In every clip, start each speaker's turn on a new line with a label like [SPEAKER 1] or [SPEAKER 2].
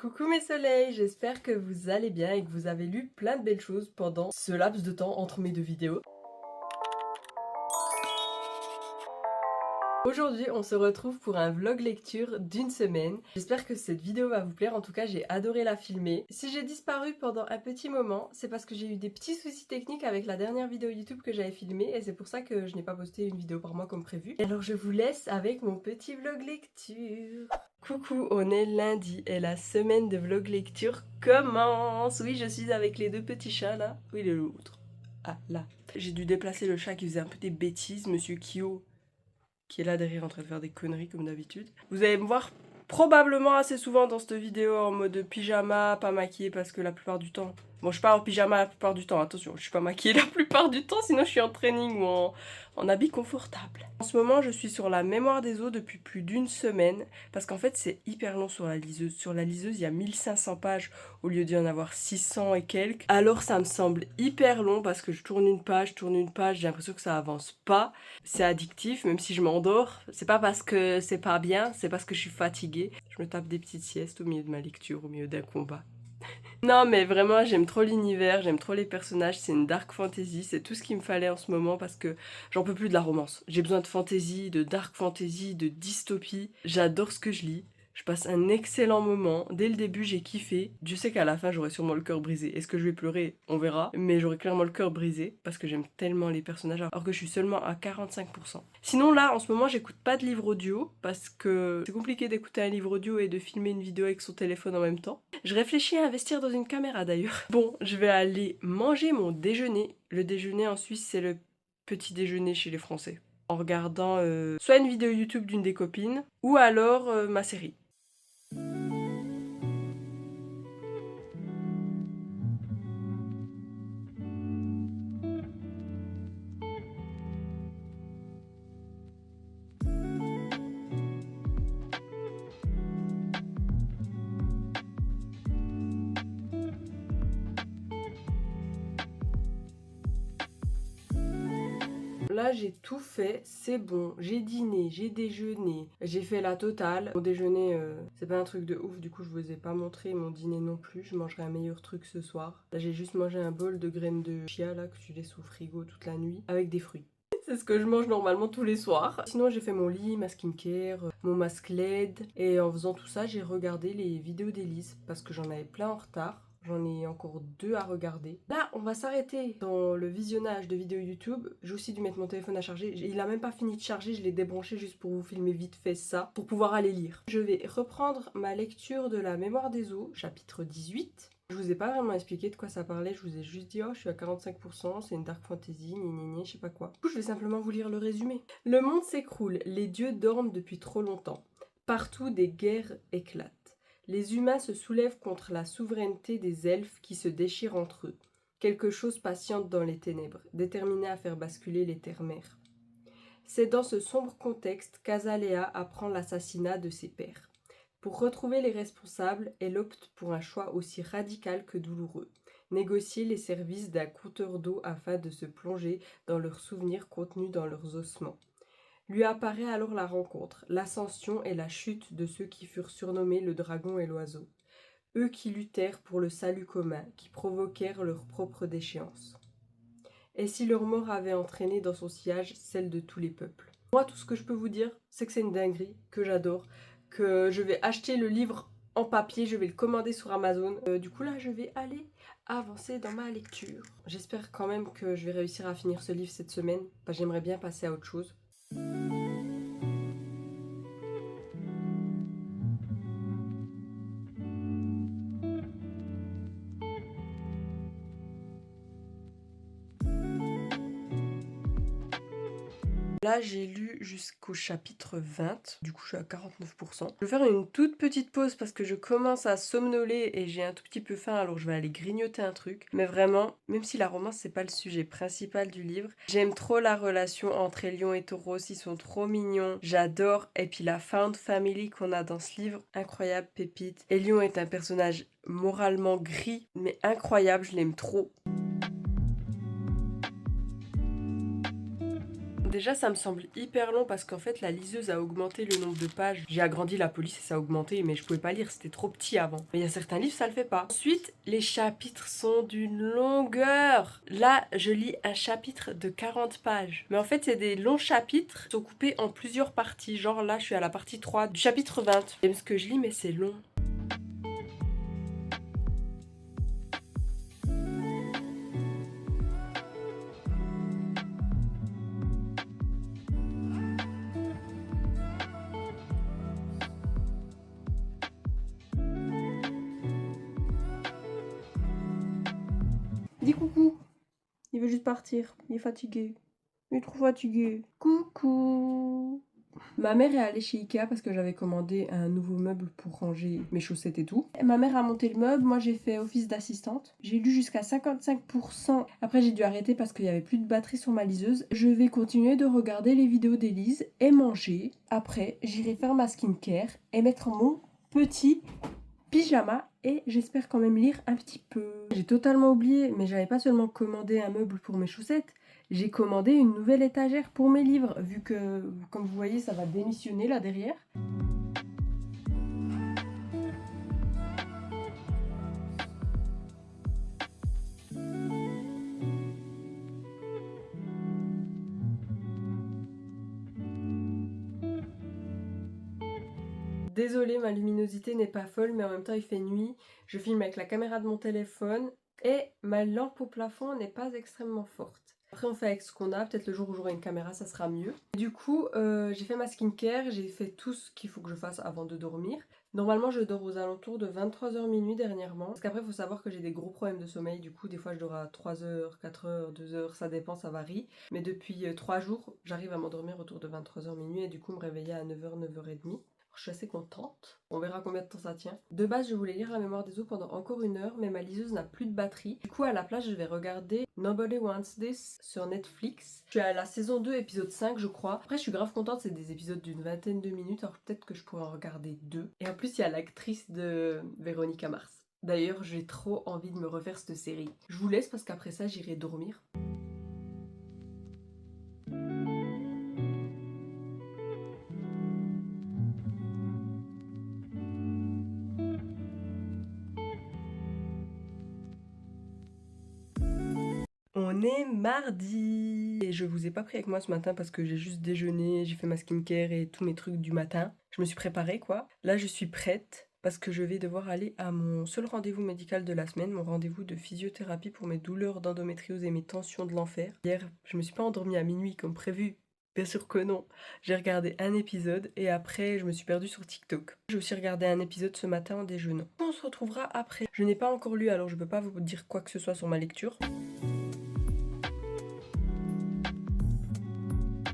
[SPEAKER 1] Coucou mes soleils, j'espère que vous allez bien et que vous avez lu plein de belles choses pendant ce laps de temps entre mes deux vidéos. Aujourd'hui, on se retrouve pour un vlog lecture d'une semaine. J'espère que cette vidéo va vous plaire, en tout cas j'ai adoré la filmer. Si j'ai disparu pendant un petit moment, c'est parce que j'ai eu des petits soucis techniques avec la dernière vidéo YouTube que j'avais filmée et c'est pour ça que je n'ai pas posté une vidéo par mois comme prévu. Alors je vous laisse avec mon petit vlog lecture. Coucou, on est lundi et la semaine de vlog lecture commence. Oui, je suis avec les deux petits chats là. Où il est l'autre? Ah, là. J'ai dû déplacer le chat qui faisait un peu des bêtises, Monsieur Kyo, qui est là derrière en train de faire des conneries comme d'habitude. Vous allez me voir probablement assez souvent dans cette vidéo en mode pyjama, pas maquillée parce que la plupart du temps... Bon, je suis pas en pyjama la plupart du temps, attention, je suis pas maquillée la plupart du temps, sinon je suis en training ou en habit confortable. En ce moment, je suis sur la mémoire des os depuis plus d'une semaine, parce qu'en fait, c'est hyper long sur la liseuse. Sur la liseuse, il y a 1500 pages au lieu d'y en avoir 600 et quelques. Alors, ça me semble hyper long parce que je tourne une page, j'ai l'impression que ça avance pas. C'est addictif, même si je m'endors. C'est pas parce que c'est pas bien, c'est parce que je suis fatiguée. Je me tape des petites siestes au milieu de ma lecture, au milieu d'un combat. Non mais vraiment j'aime trop l'univers, j'aime trop les personnages, c'est une dark fantasy, c'est tout ce qu'il me fallait en ce moment parce que j'en peux plus de la romance. J'ai besoin de fantasy, de dark fantasy, de dystopie, j'adore ce que je lis. Je passe un excellent moment. Dès le début, j'ai kiffé. Dieu sait qu'à la fin, j'aurai sûrement le cœur brisé. Est-ce que je vais pleurer? On verra. Mais j'aurai clairement le cœur brisé parce que j'aime tellement les personnages alors que je suis seulement à 45%. Sinon, là, en ce moment, j'écoute pas de livre audio parce que c'est compliqué d'écouter un livre audio et de filmer une vidéo avec son téléphone en même temps. Je réfléchis à investir dans une caméra d'ailleurs. Bon, je vais aller manger mon déjeuner. Le déjeuner en Suisse, c'est le petit déjeuner chez les Français. En regardant soit une vidéo YouTube d'une des copines ou alors ma série. Là j'ai tout fait, c'est bon, j'ai dîné, j'ai déjeuné, j'ai fait la totale. Mon déjeuner c'est pas un truc de ouf, du coup je vous ai pas montré mon dîner non plus, je mangerai un meilleur truc ce soir. Là j'ai juste mangé un bol de graines de chia là que tu laisses au frigo toute la nuit avec des fruits. C'est ce que je mange normalement tous les soirs. Sinon j'ai fait mon lit, ma skincare, mon masque LED et en faisant tout ça j'ai regardé les vidéos d'Elise parce que j'en avais plein en retard. J'en ai encore 2 à regarder. Là, on va s'arrêter dans le visionnage de vidéos YouTube. J'ai aussi dû mettre mon téléphone à charger. Il a même pas fini de charger, je l'ai débranché juste pour vous filmer vite fait ça, pour pouvoir aller lire. Je vais reprendre ma lecture de la mémoire des os, chapitre 18. Je vous ai pas vraiment expliqué de quoi ça parlait, je vous ai juste dit oh je suis à 45%, c'est une dark fantasy, je sais pas quoi. Du coup je vais simplement vous lire le résumé. Le monde s'écroule, les dieux dorment depuis trop longtemps. Partout des guerres éclatent. Les humains se soulèvent contre la souveraineté des elfes qui se déchirent entre eux. Quelque chose patiente dans les ténèbres, déterminé à faire basculer les terres-mères. C'est dans ce sombre contexte qu'Azalea apprend l'assassinat de ses pères. Pour retrouver les responsables, elle opte pour un choix aussi radical que douloureux. Négocier les services d'un conteur d'eau afin de se plonger dans leurs souvenirs contenus dans leurs ossements. Lui apparaît alors la rencontre, l'ascension et la chute de ceux qui furent surnommés le dragon et l'oiseau. Eux qui luttèrent pour le salut commun, qui provoquèrent leur propre déchéance. Et si leur mort avait entraîné dans son sillage celle de tous les peuples. Moi, tout ce que je peux vous dire, c'est que c'est une dinguerie, que j'adore, que je vais acheter le livre en papier, je vais le commander sur Amazon. Du coup là, je vais aller avancer dans ma lecture. J'espère quand même que je vais réussir à finir ce livre cette semaine. J'aimerais bien passer à autre chose. Là, j'ai lu jusqu'au chapitre 20, du coup je suis à 49%. Je vais faire une toute petite pause parce que je commence à somnoler et j'ai un tout petit peu faim, alors je vais aller grignoter un truc. Mais vraiment, même si la romance c'est pas le sujet principal du livre, j'aime trop la relation entre Elion et Tauros, ils sont trop mignons, j'adore. Et puis la found family qu'on a dans ce livre, incroyable pépite. Elion est un personnage moralement gris, mais incroyable, je l'aime trop. Déjà ça me semble hyper long parce qu'en fait la liseuse a augmenté le nombre de pages. J'ai agrandi la police et ça a augmenté mais je pouvais pas lire, c'était trop petit avant. Mais il y a certains livres ça le fait pas. Ensuite les chapitres sont d'une longueur. Là je lis un chapitre de 40 pages. Mais en fait c'est des longs chapitres qui sont coupés en plusieurs parties. Genre là je suis à la partie 3 du chapitre 20. J'aime ce que je lis mais c'est long. Dis coucou. Il veut juste partir. Il est fatigué. Il est trop fatigué. Coucou. Ma mère est allée chez Ikea parce que j'avais commandé un nouveau meuble pour ranger mes chaussettes et tout. Et ma mère a monté le meuble, moi j'ai fait office d'assistante. J'ai lu jusqu'à 55%. Après j'ai dû arrêter parce qu'il n'y avait plus de batterie sur ma liseuse. Je vais continuer de regarder les vidéos d'Élise et manger. Après j'irai faire ma skincare et mettre mon petit pyjama et j'espère quand même lire un petit peu. J'ai totalement oublié, mais j'avais pas seulement commandé un meuble pour mes chaussettes, j'ai commandé une nouvelle étagère pour mes livres, vu que, comme vous voyez, ça va démissionner là derrière. Désolée, ma luminosité n'est pas folle, mais en même temps il fait nuit. Je filme avec la caméra de mon téléphone et ma lampe au plafond n'est pas extrêmement forte. Après on fait avec ce qu'on a, peut-être le jour où j'aurai une caméra ça sera mieux. Du coup j'ai fait ma skincare, j'ai fait tout ce qu'il faut que je fasse avant de dormir. Normalement je dors aux alentours de 23h minuit dernièrement. Parce qu'après il faut savoir que j'ai des gros problèmes de sommeil, du coup des fois je dors à 3h, 4h, 2h, ça dépend, ça varie. Mais depuis 3 jours j'arrive à m'endormir autour de 23h minuit et du coup me réveiller à 9h, 9h30. Je suis assez contente. On verra combien de temps ça tient. De base, je voulais lire La mémoire des eaux pendant encore 1 heure, mais ma liseuse n'a plus de batterie. Du coup, à la place, je vais regarder Nobody Wants This sur Netflix. Je suis à la saison 2, épisode 5, je crois. Après, je suis grave contente, c'est des épisodes d'une vingtaine de minutes, alors peut-être que je pourrais en regarder 2. Et en plus, il y a l'actrice de Véronica Mars. D'ailleurs, j'ai trop envie de me refaire cette série. Je vous laisse parce qu'après ça, j'irai dormir. On est mardi et je vous ai pas pris avec moi ce matin parce que j'ai juste déjeuné, j'ai fait ma skincare et tous mes trucs du matin. Je me suis préparée quoi. Là je suis prête parce que je vais devoir aller à mon seul rendez-vous médical de la semaine, mon rendez-vous de physiothérapie pour mes douleurs d'endométriose et mes tensions de l'enfer. Hier je me suis pas endormie à minuit comme prévu. Bien sûr que non. J'ai regardé un épisode et après je me suis perdue sur TikTok. J'ai aussi regardé un épisode ce matin en déjeunant. On se retrouvera après. Je n'ai pas encore lu alors je peux pas vous dire quoi que ce soit sur ma lecture.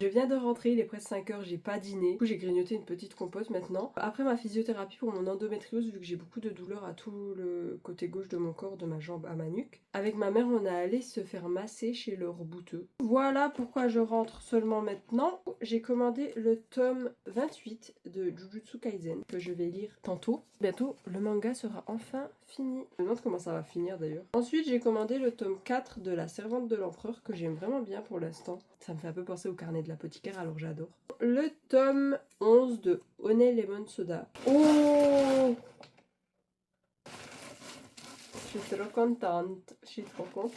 [SPEAKER 1] Je viens de rentrer, il est presque 5h, j'ai pas dîné. Du coup, j'ai grignoté une petite compote maintenant. Après ma physiothérapie pour mon endométriose, vu que j'ai beaucoup de douleurs à tout le côté gauche de mon corps, de ma jambe à ma nuque. Avec ma mère, on est allé se faire masser chez le rebouteux. Voilà pourquoi je rentre seulement maintenant. J'ai commandé le tome 28 de Jujutsu Kaisen, que je vais lire tantôt. Bientôt, le manga sera enfin fini. Je me demande comment ça va finir d'ailleurs. Ensuite, j'ai commandé le tome 4 de La Servante de l'Empereur, que j'aime vraiment bien pour l'instant. Ça me fait un peu penser au carnet de l'apothicaire, alors j'adore. Le tome 11 de Honey Lemon Soda. Oh! Je suis trop contente. Je suis trop contente.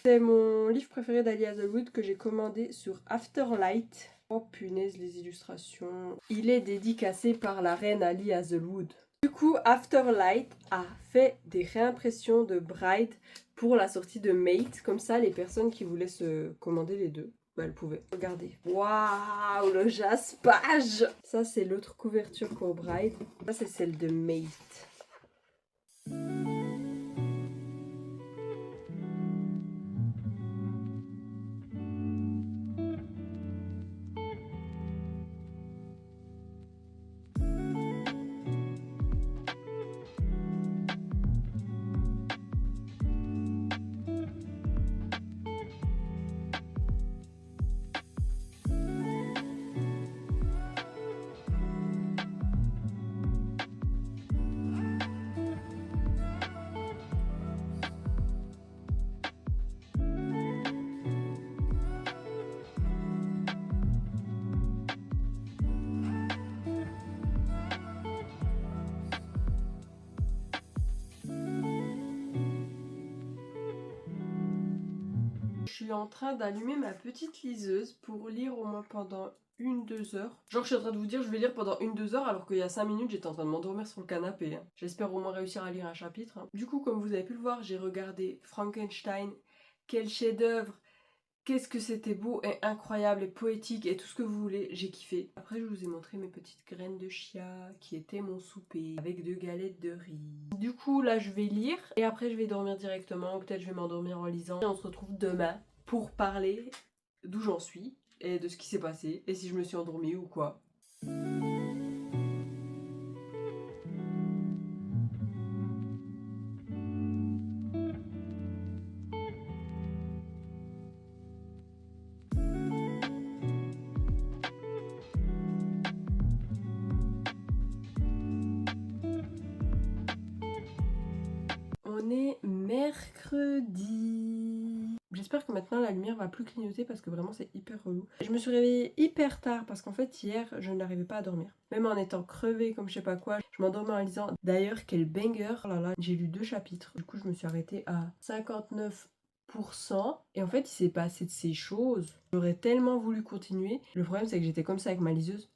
[SPEAKER 1] C'est mon livre préféré d'Ali Hazelwood que j'ai commandé sur Afterlight. Oh punaise, les illustrations. Il est dédicacé par la reine Ali Hazelwood. Du coup, Afterlight a fait des réimpressions de Bride pour la sortie de Mate. Comme ça, les personnes qui voulaient se commander les deux, bah, elles pouvaient. Regardez. Waouh, le jaspage! Ça, c'est l'autre couverture pour Bride. Ça, c'est celle de Mate. Je suis en train d'allumer ma petite liseuse pour lire au moins pendant 1-2 heures. Genre je suis en train de vous dire je vais lire pendant 1-2 heures alors qu'il y a 5 minutes j'étais en train de m'endormir sur le canapé. J'espère au moins réussir à lire un chapitre. Du coup comme vous avez pu le voir j'ai regardé Frankenstein. Quel chef-d'œuvre! Qu'est-ce que c'était beau et incroyable et poétique et tout ce que vous voulez, j'ai kiffé. Après je vous ai montré mes petites graines de chia qui étaient mon souper avec 2 galettes de riz. Du coup là je vais lire et après je vais dormir directement ou peut-être je vais m'endormir en lisant. Et on se retrouve demain pour parler d'où j'en suis et de ce qui s'est passé et si je me suis endormie ou quoi. On est mercredi. J'espère que maintenant la lumière va plus clignoter parce que vraiment c'est hyper relou. Je me suis réveillée hyper tard parce qu'en fait hier je n'arrivais pas à dormir. Même en étant crevée comme je sais pas quoi, je m'endormais en lisant. D'ailleurs quel banger, oh là là, j'ai lu 2 chapitres. Du coup je me suis arrêtée à 59%. Et en fait il s'est passé de ces choses. J'aurais tellement voulu continuer. Le problème c'est que j'étais comme ça avec ma liseuse.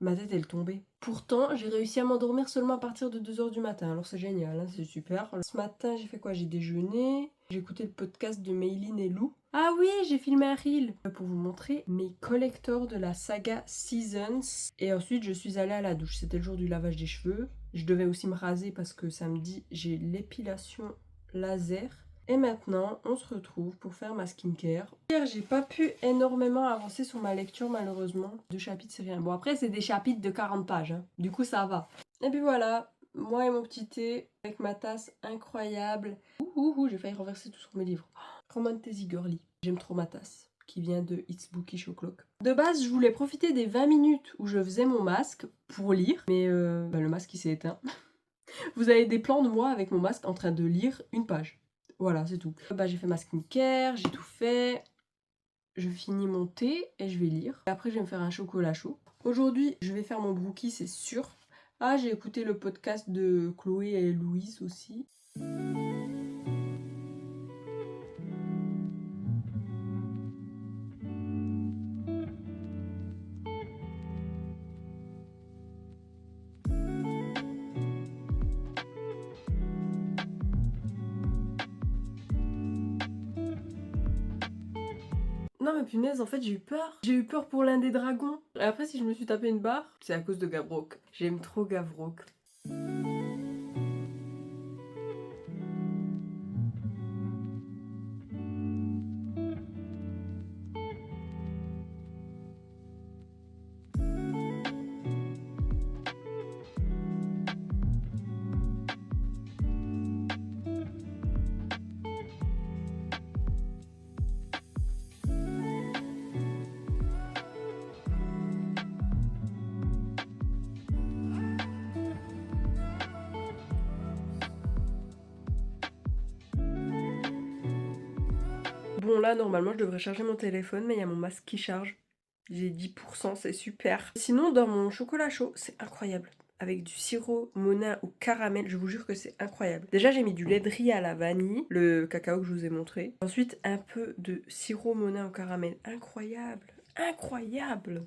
[SPEAKER 1] Ma tête elle tombait. Pourtant j'ai réussi à m'endormir seulement à partir de 2 h du matin. Alors c'est génial, hein, c'est super. Ce matin j'ai fait quoi? J'ai déjeuné. J'ai écouté le podcast de Mayline et Lou. Ah oui, j'ai filmé un reel pour vous montrer mes collectors de la saga Seasons. Et ensuite je suis allée à la douche. C'était le jour du lavage des cheveux. Je devais aussi me raser parce que samedi j'ai l'épilation laser. Et maintenant, on se retrouve pour faire ma skincare. Hier, j'ai pas pu énormément avancer sur ma lecture, malheureusement. 2 chapitres, c'est rien. Bon, après, c'est des chapitres de 40 pages. Hein. Du coup, ça va. Et puis voilà, moi et mon petit thé, avec ma tasse incroyable. J'ai failli renverser tout sur mes livres. Romantasy Girly. J'aime trop ma tasse, qui vient de It's Bookish O'Clock. De base, je voulais profiter des 20 minutes où je faisais mon masque pour lire. Mais le masque, il s'est éteint. Vous avez des plans de moi avec mon masque en train de lire une page. Voilà, c'est tout. J'ai fait ma skincare, j'ai tout fait. Je finis mon thé et je vais lire. Après, je vais me faire un chocolat chaud. Aujourd'hui, je vais faire mon brookie, c'est sûr. Ah, j'ai écouté le podcast de Chloé et Louise aussi. Non mais punaise, en fait j'ai eu peur. J'ai eu peur pour l'un des dragons. Et après si je me suis tapé une barre, c'est à cause de Gavroche. J'aime trop Gavroche. Bon là normalement je devrais charger mon téléphone mais il y a mon masque qui charge. J'ai 10%, c'est super. Sinon dans mon chocolat chaud, c'est incroyable. Avec du sirop monin ou caramel, je vous jure que c'est incroyable. Déjà j'ai mis du lait de riz à la vanille, le cacao que je vous ai montré. Ensuite un peu de sirop monin au caramel, incroyable. Incroyable.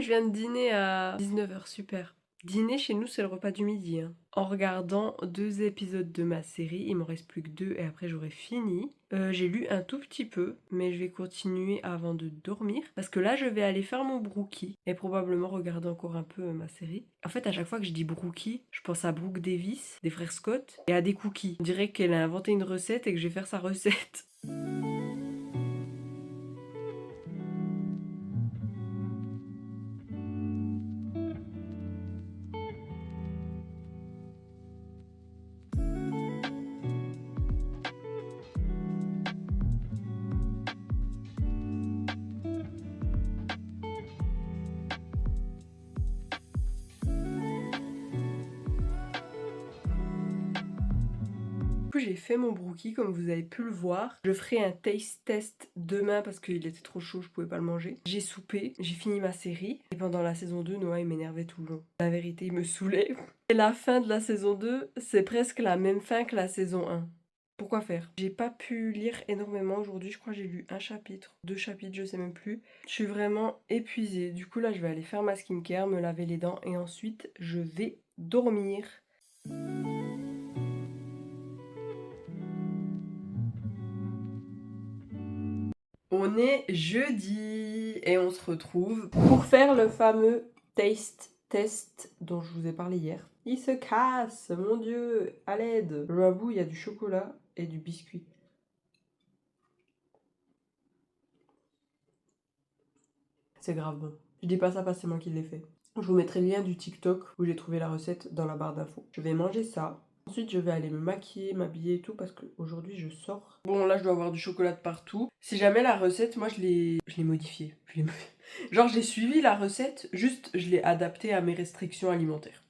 [SPEAKER 1] Je viens de dîner à 19 h, super. Dîner chez nous c'est le repas du midi. Hein. En regardant 2 épisodes de ma série, il m'en reste plus que 2 et après j'aurai fini. J'ai lu un tout petit peu, mais je vais continuer avant de dormir. Parce que là je vais aller faire mon brookie et probablement regarder encore un peu ma série. En fait à chaque fois que je dis brookie, je pense à Brooke Davis, des frères Scott, et à des cookies. On dirait qu'elle a inventé une recette et que je vais faire sa recette. coup j'ai fait mon brookie comme vous avez pu le voir. Je ferai un taste test demain parce qu'il était trop chaud, je pouvais pas le manger. J'ai soupé, j'ai fini ma série. Et pendant la saison 2, Noah il m'énervait tout le long. La vérité, il me saoulait. Et la fin de la saison 2, c'est presque la même fin que la saison 1. Pourquoi faire? J'ai pas pu lire énormément aujourd'hui, je crois que j'ai lu un chapitre, 2 chapitres, je sais même plus. Je suis vraiment épuisée. Du coup là je vais aller faire ma skincare, me laver les dents et ensuite je vais dormir. On est jeudi et on se retrouve pour faire le fameux taste test dont je vous ai parlé hier. Il se casse, mon dieu, à l'aide. Je l'avoue, il y a du chocolat et du biscuit. C'est grave bon. Je dis pas ça parce que c'est moi qui l'ai fait. Je vous mettrai le lien du TikTok où j'ai trouvé la recette dans la barre d'infos. Je vais manger ça. Ensuite, je vais aller me maquiller, m'habiller et tout parce qu'aujourd'hui, je sors. Bon, là, je dois avoir du chocolat de partout. Si jamais la recette, moi, je l'ai modifiée. Genre, j'ai suivi la recette, juste, je l'ai adaptée à mes restrictions alimentaires.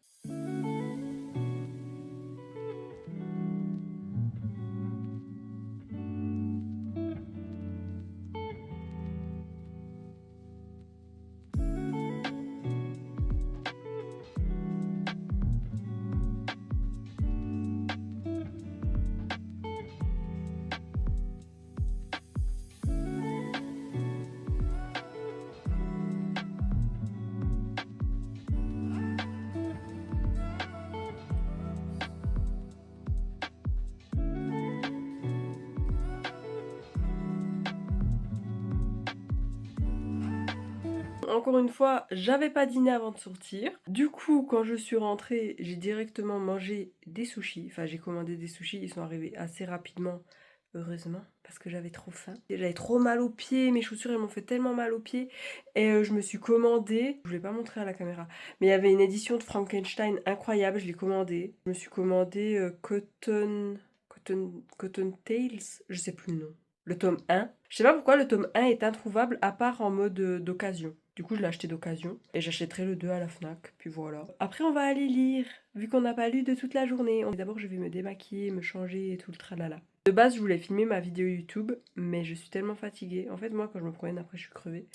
[SPEAKER 1] Encore une fois, j'avais pas dîné avant de sortir. Du coup, quand je suis rentrée, j'ai directement mangé des sushis. Enfin, j'ai commandé des sushis, ils sont arrivés assez rapidement, heureusement, parce que j'avais trop faim. J'avais trop mal aux pieds, mes chaussures elles m'ont fait tellement mal aux pieds. Et je me suis commandé, je ne l'ai pas montré à la caméra, mais il y avait une édition de Frankenstein incroyable, je l'ai commandé. Je me suis commandé Cotton Tales, je sais plus le nom. Le tome 1. Je sais pas pourquoi le tome 1 est introuvable à part en mode d'occasion. Du coup, je l'ai acheté d'occasion et j'achèterai le 2 à la Fnac. Puis voilà. Après, on va aller lire, vu qu'on n'a pas lu de toute la journée. D'abord, je vais me démaquiller, me changer et tout le tralala. De base, je voulais filmer ma vidéo YouTube, mais je suis tellement fatiguée. En fait, moi, quand je me promène, après, je suis crevée.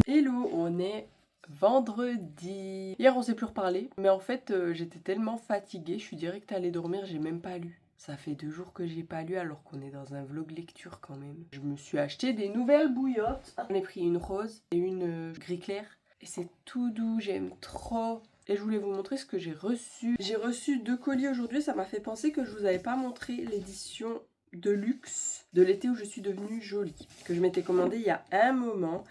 [SPEAKER 1] Hello, on est vendredi. Hier, on s'est plus reparlé, mais en fait, j'étais tellement fatiguée, je suis direct allée dormir, j'ai même pas lu. Ça fait 2 jours que j'ai pas lu alors qu'on est dans un vlog lecture quand même. Je me suis acheté des nouvelles bouillottes. J'en ai pris une rose et une gris clair. Et c'est tout doux, j'aime trop. Et je voulais vous montrer ce que j'ai reçu. J'ai reçu 2 colis aujourd'hui, ça m'a fait penser que je vous avais pas montré l'édition de luxe de l'été où je suis devenue jolie. Que je m'étais commandé il y a un moment.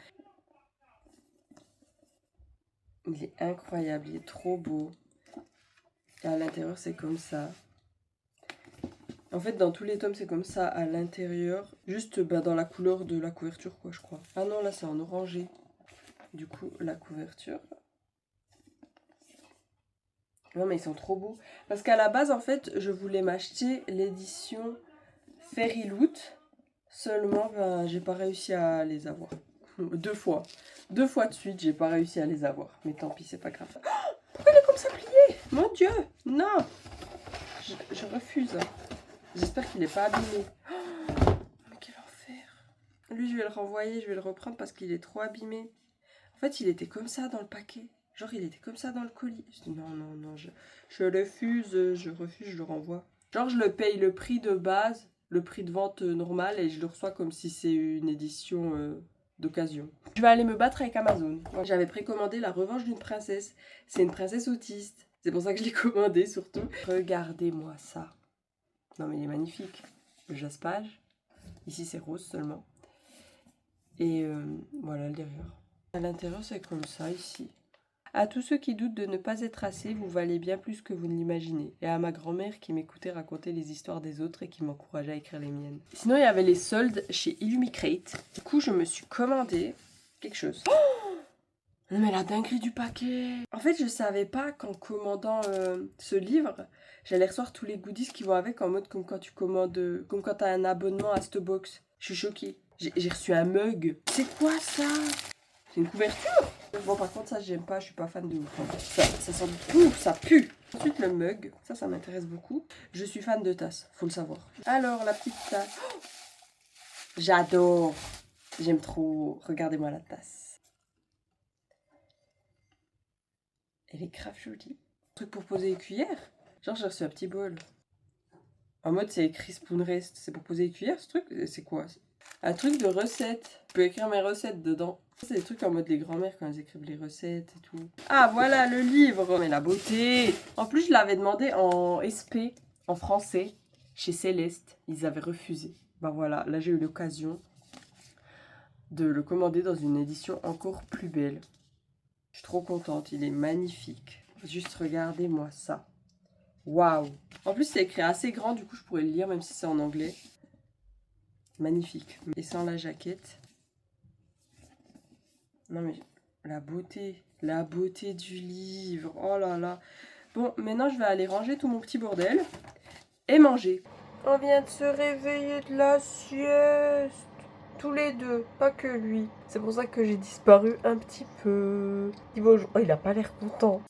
[SPEAKER 1] Il est incroyable, il est trop beau. Et à l'intérieur, c'est comme ça. En fait, dans tous les tomes, c'est comme ça à l'intérieur. Juste dans la couleur de la couverture, quoi, je crois. Ah non, là, c'est en orangé. Du coup, la couverture. Non, mais ils sont trop beaux. Parce qu'à la base, en fait, je voulais m'acheter l'édition Fairy Loot. Seulement, j'ai pas réussi à les avoir. 2 fois. 2 fois de suite, j'ai pas réussi à les avoir. Mais tant pis, c'est pas grave. Oh, pourquoi il est comme ça plié? Mon Dieu, non. Je refuse. J'espère qu'il n'est pas abîmé. Oh, mais quel enfer. Lui, je vais le renvoyer, je vais le reprendre parce qu'il est trop abîmé. En fait, il était comme ça dans le paquet. Genre, il était comme ça dans le colis. Je dis non, non, non, je refuse, je le renvoie. Genre, je le paye le prix de base, le prix de vente normal et je le reçois comme si c'est une édition d'occasion. Je vais aller me battre avec Amazon. J'avais précommandé La Revanche d'une princesse. C'est une princesse autiste. C'est pour ça que je l'ai commandé surtout. Regardez-moi ça. Non mais il est magnifique. Le jaspage. Ici c'est rose seulement. Et voilà le derrière. À l'intérieur c'est comme ça ici. À tous ceux qui doutent de ne pas être assez, vous valez bien plus que vous ne l'imaginez. Et à ma grand-mère qui m'écoutait raconter les histoires des autres et qui m'encourageait à écrire les miennes. Sinon il y avait les soldes chez Illumicrate. Du coup je me suis commandé quelque chose. Oh non mais la dinguerie du paquet. En fait je savais pas qu'en commandant ce livre, j'allais recevoir tous les goodies qui vont avec en mode comme quand tu commandes, comme quand t'as un abonnement à Stobox. Je suis choquée. J'ai reçu un mug. C'est quoi ça? C'est une couverture. Bon, par contre, ça, j'aime pas. Je suis pas fan de ouf. Ça sent ouf, ça pue. Ensuite, le mug. Ça m'intéresse beaucoup. Je suis fan de tasses, faut le savoir. Alors, la petite tasse. Oh, j'adore. J'aime trop. Regardez-moi la tasse. Elle est grave jolie. Un truc pour poser les cuillères. Genre, j'ai reçu un petit bol. En mode, c'est écrit spoon rest. C'est pour poser les cuillères, ce truc? C'est quoi? Un truc de recette. Je peux écrire mes recettes dedans. C'est des trucs en mode les grand-mères quand elles écrivent les recettes et tout. Ah, voilà le livre. Mais la beauté. En plus, je l'avais demandé en SP, en français, chez Céleste. Ils avaient refusé. Bah voilà, là j'ai eu l'occasion de le commander dans une édition encore plus belle. Je suis trop contente. Il est magnifique. Juste regardez-moi ça. Waouh! En plus, c'est écrit assez grand, du coup, je pourrais le lire, même si c'est en anglais. Magnifique. Et sans la jaquette. Non, mais la beauté du livre. Oh là là. Bon, maintenant, je vais aller ranger tout mon petit bordel et manger. On vient de se réveiller de la sieste. Tous les deux, pas que lui. C'est pour ça que j'ai disparu un petit peu. Dis bonjour. Oh, il a pas l'air content.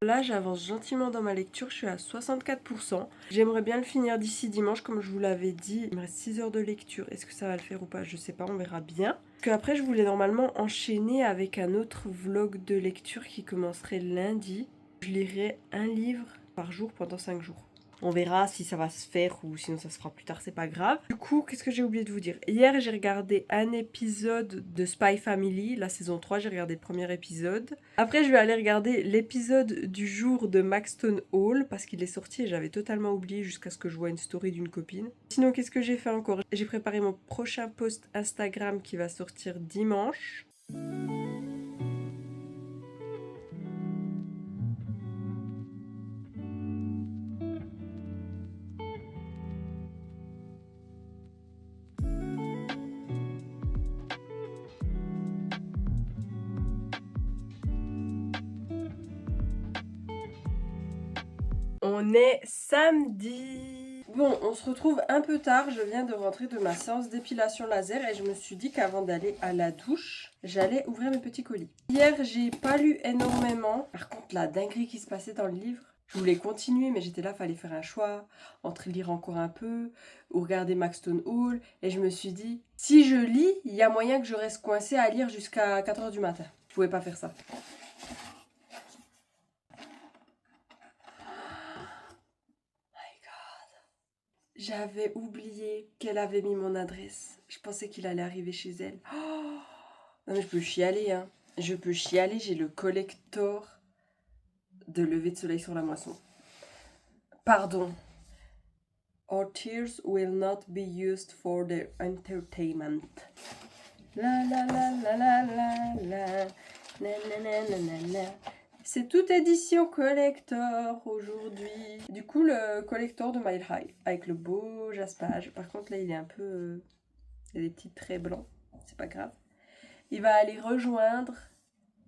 [SPEAKER 1] Là, j'avance gentiment dans ma lecture, je suis à 64%. J'aimerais bien le finir d'ici dimanche, comme je vous l'avais dit. Il me reste 6 heures de lecture. Est-ce que ça va le faire ou pas? Je sais pas, on verra bien. Parce qu'après, je voulais normalement enchaîner avec un autre vlog de lecture qui commencerait lundi. Je lirai un livre par jour pendant 5 jours. On verra si ça va se faire ou sinon ça se fera plus tard, c'est pas grave. Du coup, qu'est-ce que j'ai oublié de vous dire? Hier, j'ai regardé un épisode de Spy Family, la saison 3, j'ai regardé le premier épisode. Après, je vais aller regarder l'épisode du jour de Maxton Hall parce qu'il est sorti et j'avais totalement oublié jusqu'à ce que je vois une story d'une copine. Sinon, qu'est-ce que j'ai fait encore? J'ai préparé mon prochain post Instagram qui va sortir dimanche. On est samedi. Bon, on se retrouve un peu tard. Je viens de rentrer de ma séance d'épilation laser et je me suis dit qu'avant d'aller à la douche, j'allais ouvrir mes petits colis. Hier, j'ai pas lu énormément. Par contre, la dinguerie qui se passait dans le livre, je voulais continuer, mais j'étais là, fallait faire un choix entre lire encore un peu ou regarder Maxton Hall. Et je me suis dit, si je lis, il y a moyen que je reste coincée à lire jusqu'à 4 h du matin. Je pouvais pas faire ça. J'avais oublié qu'elle avait mis mon adresse. Je pensais qu'il allait arriver chez elle. Oh non mais je peux chialer, hein. Je peux chialer, j'ai le collector de lever de soleil sur la moisson. Pardon. Our tears will not be used for their entertainment. La la la la la la la. Na na na na na. C'est toute édition collector aujourd'hui. Du coup, le collector de Mile High avec le beau jaspage. Par contre, là, il est un peu... il y a des petits traits blancs. C'est pas grave. Il va aller rejoindre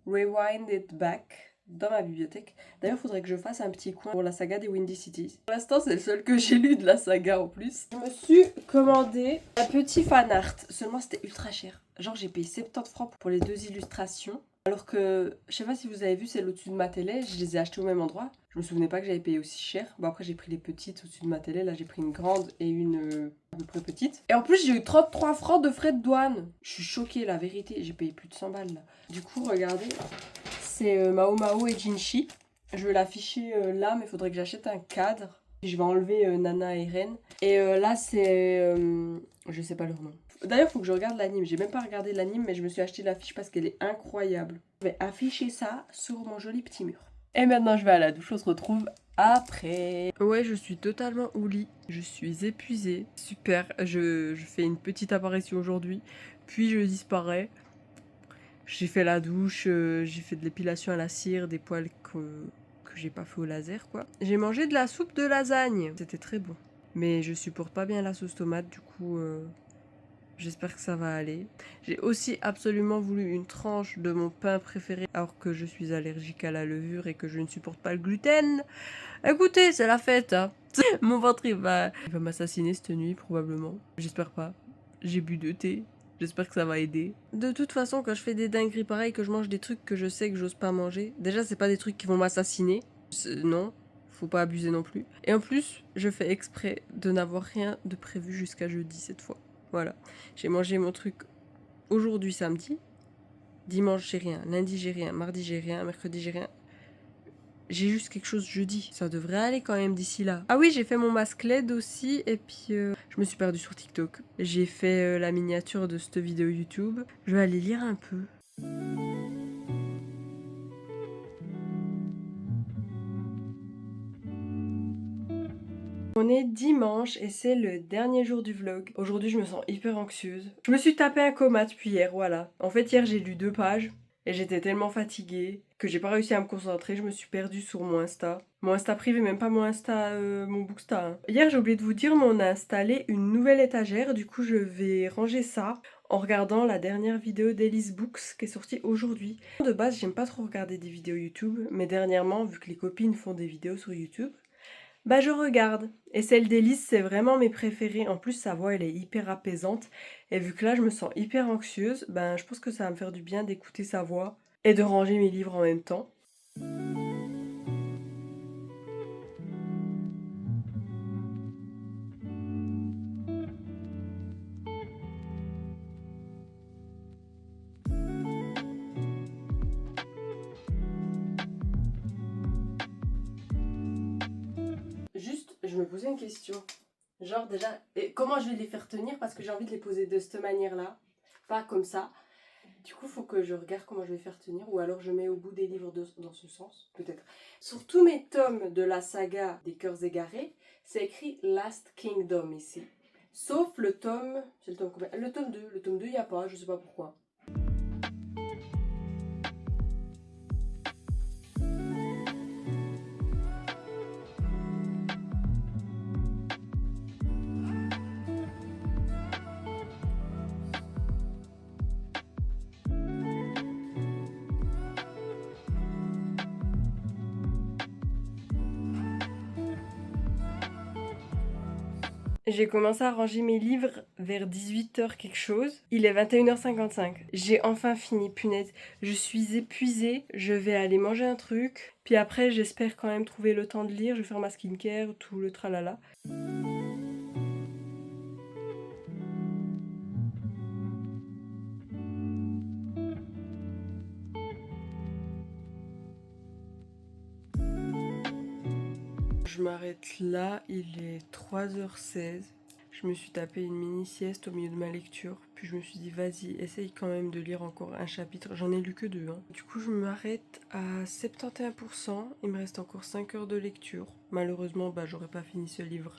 [SPEAKER 1] Rewind It Back dans ma bibliothèque. D'ailleurs, il faudrait que je fasse un petit coin pour la saga des Windy Cities. Pour l'instant, c'est le seul que j'ai lu de la saga en plus. Je me suis commandé un petit fan art. Seulement, c'était ultra cher. Genre, j'ai payé 70 francs pour les 2 illustrations. Alors que, je sais pas si vous avez vu, celles au-dessus de ma télé, je les ai achetées au même endroit. Je me souvenais pas que j'avais payé aussi cher. Bon, après, j'ai pris les petites au-dessus de ma télé. Là, j'ai pris une grande et une à peu près petite. Et en plus, j'ai eu 33 francs de frais de douane. Je suis choquée, la vérité. J'ai payé plus de 100 balles, là. Du coup, regardez. C'est Mao Mao et Jinshi. Je vais l'afficher là, mais il faudrait que j'achète un cadre. Je vais enlever Nana et Ren. Et là, c'est... je sais pas leur nom. D'ailleurs, il faut que je regarde l'anime. J'ai même pas regardé l'anime, mais je me suis acheté l'affiche parce qu'elle est incroyable. Je vais afficher ça sur mon joli petit mur. Et maintenant, je vais à la douche. On se retrouve après. Ouais, je suis totalement au lit. Je suis épuisée. Super. Je fais une petite apparition aujourd'hui. Puis je disparais. J'ai fait la douche, j'ai fait de l'épilation à la cire, des poils que j'ai pas fait au laser, quoi. J'ai mangé de la soupe de lasagne. C'était très bon. Mais je supporte pas bien la sauce tomate, du coup, j'espère que ça va aller. J'ai aussi absolument voulu une tranche de mon pain préféré, alors que je suis allergique à la levure et que je ne supporte pas le gluten. Écoutez, c'est la fête, hein. Mon ventre, il va m'assassiner cette nuit, probablement. J'espère pas. J'ai bu 2 thés. J'espère que ça va aider. De toute façon, quand je fais des dingueries pareilles, que je mange des trucs que je sais que j'ose pas manger, déjà, c'est pas des trucs qui vont m'assassiner. Non, faut pas abuser non plus. Et en plus, je fais exprès de n'avoir rien de prévu jusqu'à jeudi cette fois. Voilà. J'ai mangé mon truc aujourd'hui samedi. Dimanche, j'ai rien. Lundi, j'ai rien. Mardi, j'ai rien. Mercredi, j'ai rien. J'ai juste quelque chose jeudi. Ça devrait aller quand même d'ici là. Ah oui, j'ai fait mon masque LED aussi. Et puis, je me suis perdue sur TikTok. J'ai fait la miniature de cette vidéo YouTube. Je vais aller lire un peu. On est dimanche et c'est le dernier jour du vlog. Aujourd'hui, je me sens hyper anxieuse. Je me suis tapé un coma depuis hier, voilà. En fait, hier, j'ai lu 2 pages. Et j'étais tellement fatiguée que j'ai pas réussi à me concentrer, je me suis perdue sur mon Insta. Mon Insta privé, même pas mon Insta, mon Booksta. Hein. Hier, j'ai oublié de vous dire, mais on a installé une nouvelle étagère, du coup je vais ranger ça en regardant la dernière vidéo d'Elise Books qui est sortie aujourd'hui. De base, j'aime pas trop regarder des vidéos YouTube, mais dernièrement, vu que les copines font des vidéos sur YouTube, bah je regarde. Et celle d'Elise, c'est vraiment mes préférées. En plus, sa voix, elle est hyper apaisante. Et vu que là, je me sens hyper anxieuse, ben je pense que ça va me faire du bien d'écouter sa voix et de ranger mes livres en même temps. Juste, je me posais une question. Genre déjà, comment je vais les faire tenir parce que j'ai envie de les poser de cette manière-là, pas comme ça. Du coup, il faut que je regarde comment je vais faire tenir ou alors je mets au bout des livres dans ce sens, peut-être. Sur tous mes tomes de la saga des Cœurs égarés, c'est écrit Last Kingdom ici. Sauf le tome, c'est le tome combien? Le tome 2, le tome 2 il n'y a pas, je sais pas pourquoi. J'ai commencé à ranger mes livres vers 18h quelque chose. Il est 21h55. J'ai enfin fini, punaise. Je suis épuisée. Je vais aller manger un truc. Puis après, j'espère quand même trouver le temps de lire. Je vais faire ma skincare, tout le tralala. Je m'arrête là, il est 3h16. Je me suis tapé une mini sieste au milieu de ma lecture. Puis je me suis dit, vas-y, essaye quand même de lire encore un chapitre. J'en ai lu que 2. Hein. Du coup, je m'arrête à 71%. Il me reste encore 5 heures de lecture. Malheureusement, bah, j'aurais pas fini ce livre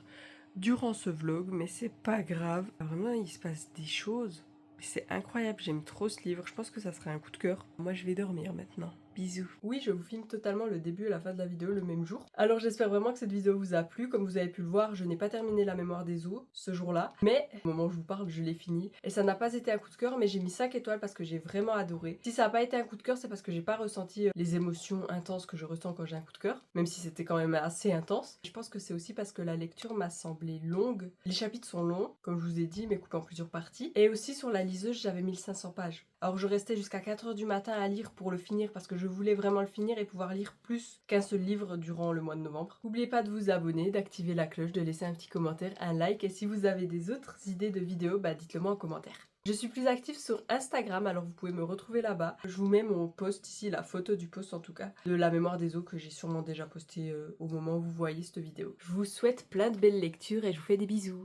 [SPEAKER 1] durant ce vlog, mais c'est pas grave. Vraiment, il se passe des choses. C'est incroyable, j'aime trop ce livre. Je pense que ça serait un coup de cœur. Moi, je vais dormir maintenant. Bisous. Oui, je vous filme totalement le début et la fin de la vidéo le même jour. Alors j'espère vraiment que cette vidéo vous a plu. Comme vous avez pu le voir, je n'ai pas terminé la mémoire des eaux ce jour-là. Mais au moment où je vous parle, je l'ai fini. Et ça n'a pas été un coup de cœur, mais j'ai mis 5 étoiles parce que j'ai vraiment adoré. Si ça n'a pas été un coup de cœur, c'est parce que j'ai pas ressenti les émotions intenses que je ressens quand j'ai un coup de cœur. Même si c'était quand même assez intense. Je pense que c'est aussi parce que la lecture m'a semblé longue. Les chapitres sont longs, comme je vous ai dit, mais coupés en plusieurs parties. Et aussi sur la liseuse, j'avais 1500 pages. Alors je restais jusqu'à 4h du matin à lire pour le finir parce que je voulais vraiment le finir et pouvoir lire plus qu'un seul livre durant le mois de novembre. N'oubliez pas de vous abonner, d'activer la cloche, de laisser un petit commentaire, un like et si vous avez des autres idées de vidéos, bah dites-le moi en commentaire. Je suis plus active sur Instagram, alors vous pouvez me retrouver là-bas. Je vous mets mon post ici, la photo du post en tout cas, de la mémoire des eaux que j'ai sûrement déjà posté au moment où vous voyez cette vidéo. Je vous souhaite plein de belles lectures et je vous fais des bisous.